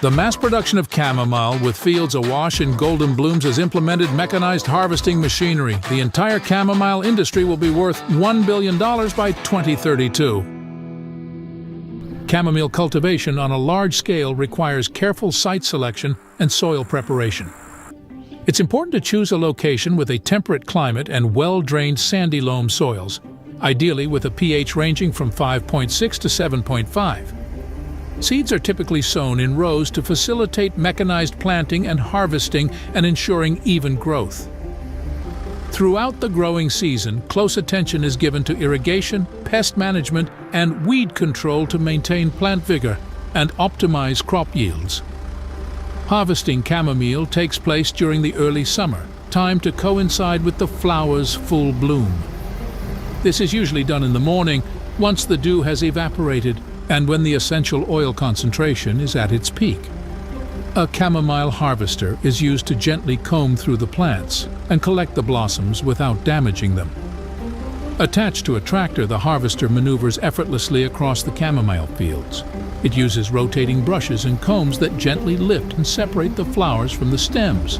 The mass production of chamomile, with fields awash in golden blooms, has implemented mechanized harvesting machinery. The entire chamomile industry will be worth $1 billion by 2032. Chamomile cultivation on a large scale requires careful site selection and soil preparation. It's important to choose a location with a temperate climate and well-drained sandy loam soils, ideally with a pH ranging from 5.6 to 7.5. Seeds are typically sown in rows to facilitate mechanized planting and harvesting and ensuring even growth. Throughout the growing season, close attention is given to irrigation, pest management, and weed control to maintain plant vigor and optimize crop yields. Harvesting chamomile takes place during the early summer, timed to coincide with the flower's full bloom. This is usually done in the morning, once the dew has evaporated and when the essential oil concentration is at its peak. A chamomile harvester is used to gently comb through the plants and collect the blossoms without damaging them. Attached to a tractor, the harvester maneuvers effortlessly across the chamomile fields. It uses rotating brushes and combs that gently lift and separate the flowers from the stems.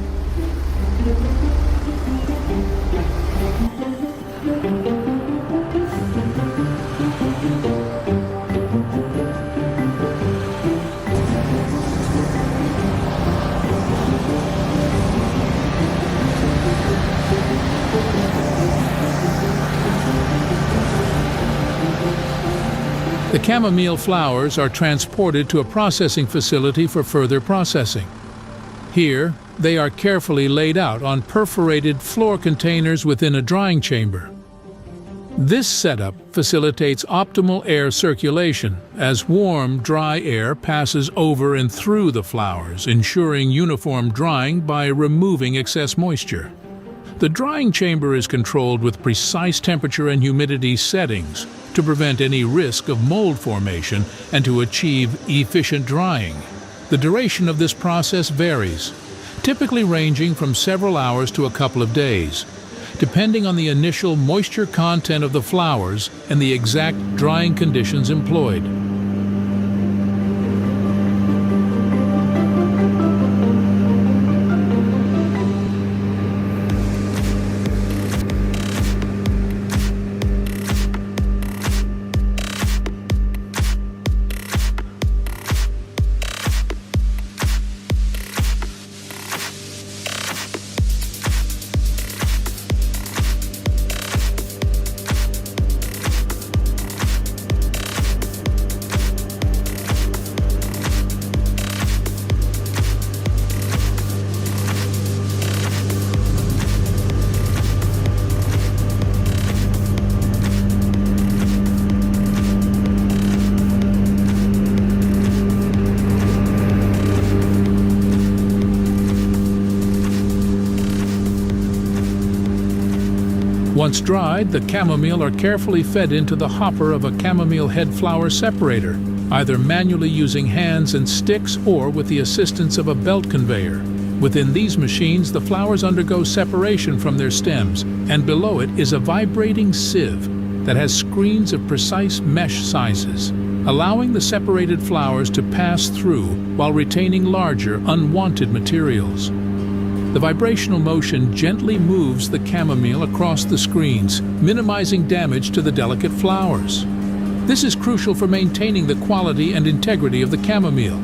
The chamomile flowers are transported to a processing facility for further processing. Here, they are carefully laid out on perforated floor containers within a drying chamber. This setup facilitates optimal air circulation as warm, dry air passes over and through the flowers, ensuring uniform drying by removing excess moisture. The drying chamber is controlled with precise temperature and humidity settings to prevent any risk of mold formation and to achieve efficient drying. The duration of this process varies, typically ranging from several hours to a couple of days, depending on the initial moisture content of the flowers and the exact drying conditions employed. Once dried, the chamomile are carefully fed into the hopper of a chamomile head flower separator, either manually using hands and sticks or with the assistance of a belt conveyor. Within these machines, the flowers undergo separation from their stems, and below it is a vibrating sieve that has screens of precise mesh sizes, allowing the separated flowers to pass through while retaining larger, unwanted materials. The vibrational motion gently moves the chamomile across the screens, minimizing damage to the delicate flowers. This is crucial for maintaining the quality and integrity of the chamomile.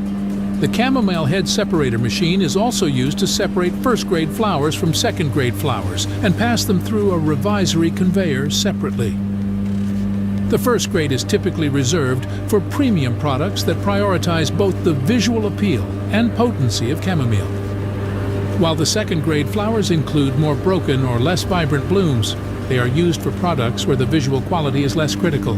The chamomile head separator machine is also used to separate first-grade flowers from second-grade flowers and pass them through a revisory conveyor separately. The first grade is typically reserved for premium products that prioritize both the visual appeal and potency of chamomile, while the second-grade flowers include more broken or less vibrant blooms. They are used for products where the visual quality is less critical.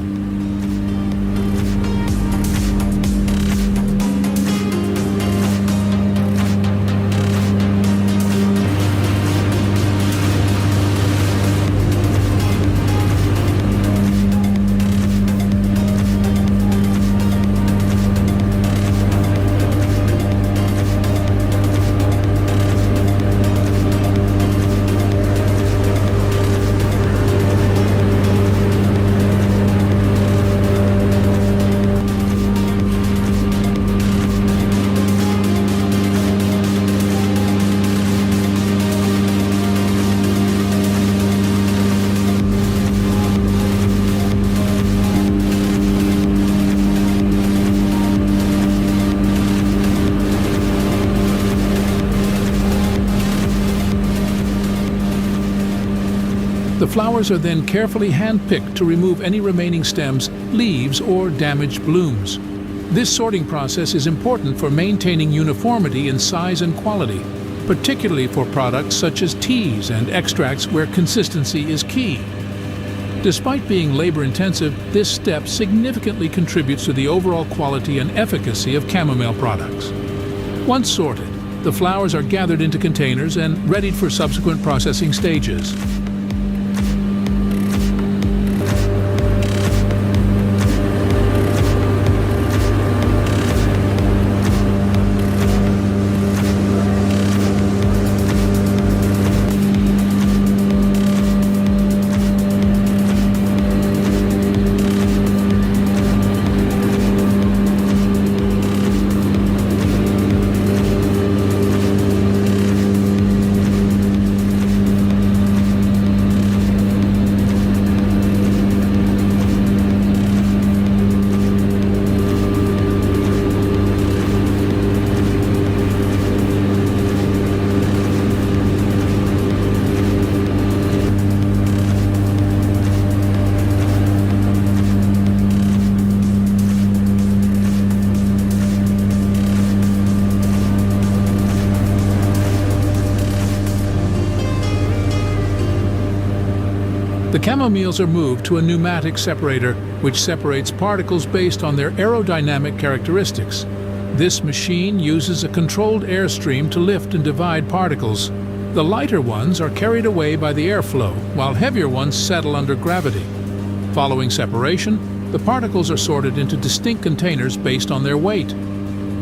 The flowers are then carefully hand-picked to remove any remaining stems, leaves, or damaged blooms. This sorting process is important for maintaining uniformity in size and quality, particularly for products such as teas and extracts where consistency is key. Despite being labor-intensive, this step significantly contributes to the overall quality and efficacy of chamomile products. Once sorted, the flowers are gathered into containers and readied for subsequent processing stages. The chamomiles are moved to a pneumatic separator, which separates particles based on their aerodynamic characteristics. This machine uses a controlled airstream to lift and divide particles. The lighter ones are carried away by the airflow, while heavier ones settle under gravity. Following separation, the particles are sorted into distinct containers based on their weight.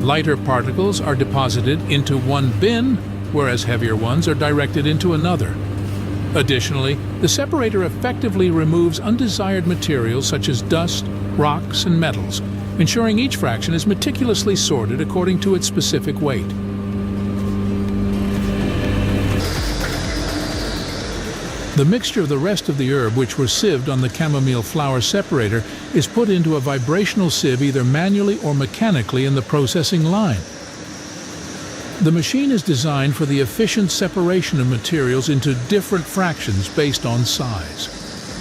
Lighter particles are deposited into one bin, whereas heavier ones are directed into another. Additionally, the separator effectively removes undesired materials such as dust, rocks, and metals, ensuring each fraction is meticulously sorted according to its specific weight. The mixture of the rest of the herb which were sieved on the chamomile flower separator is put into a vibrational sieve either manually or mechanically in the processing line. The machine is designed for the efficient separation of materials into different fractions based on size.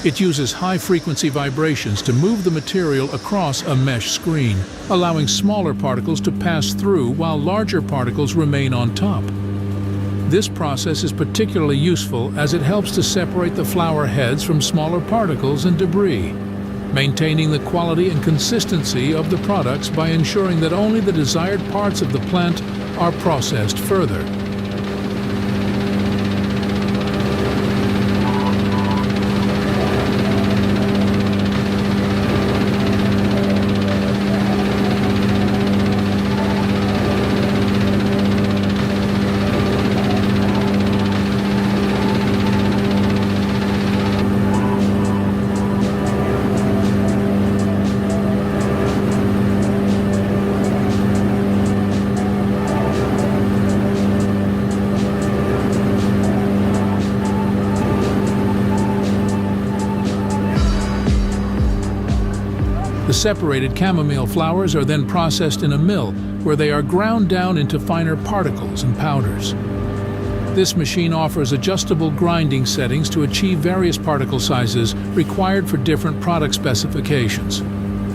It uses high-frequency vibrations to move the material across a mesh screen, allowing smaller particles to pass through while larger particles remain on top. This process is particularly useful as it helps to separate the flower heads from smaller particles and debris, maintaining the quality and consistency of the products by ensuring that only the desired parts of the plant are processed further. The separated chamomile flowers are then processed in a mill where they are ground down into finer particles and powders. This machine offers adjustable grinding settings to achieve various particle sizes required for different product specifications.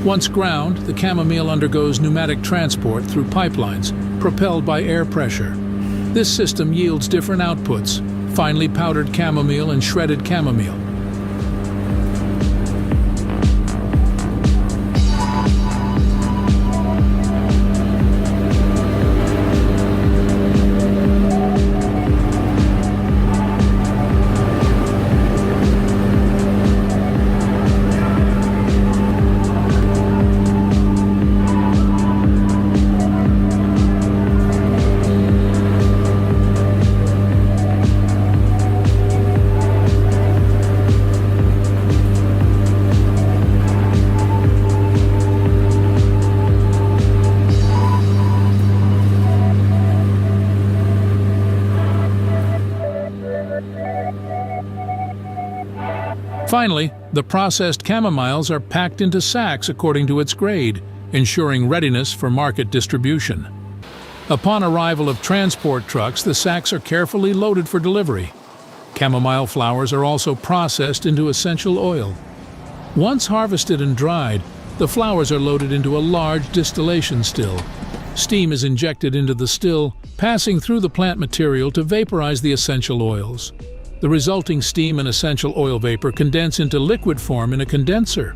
Once ground, the chamomile undergoes pneumatic transport through pipelines propelled by air pressure. This system yields different outputs: finely powdered chamomile and shredded chamomile. Finally, the processed chamomiles are packed into sacks according to its grade, ensuring readiness for market distribution. Upon arrival of transport trucks, the sacks are carefully loaded for delivery. Chamomile flowers are also processed into essential oil. Once harvested and dried, the flowers are loaded into a large distillation still. Steam is injected into the still, passing through the plant material to vaporize the essential oils. The resulting steam and essential oil vapor condense into liquid form in a condenser.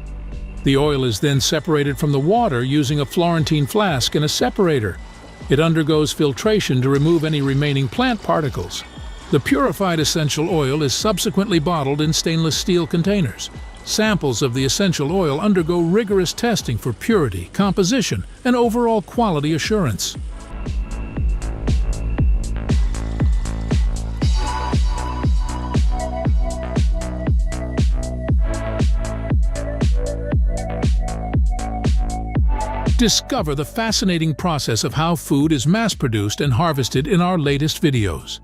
The oil is then separated from the water using a Florentine flask and a separator. It undergoes filtration to remove any remaining plant particles. The purified essential oil is subsequently bottled in stainless steel containers. Samples of the essential oil undergo rigorous testing for purity, composition, and overall quality assurance. Discover the fascinating process of how food is mass-produced and harvested in our latest videos.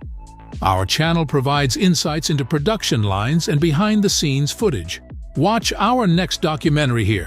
Our channel provides insights into production lines and behind-the-scenes footage. Watch our next documentary here.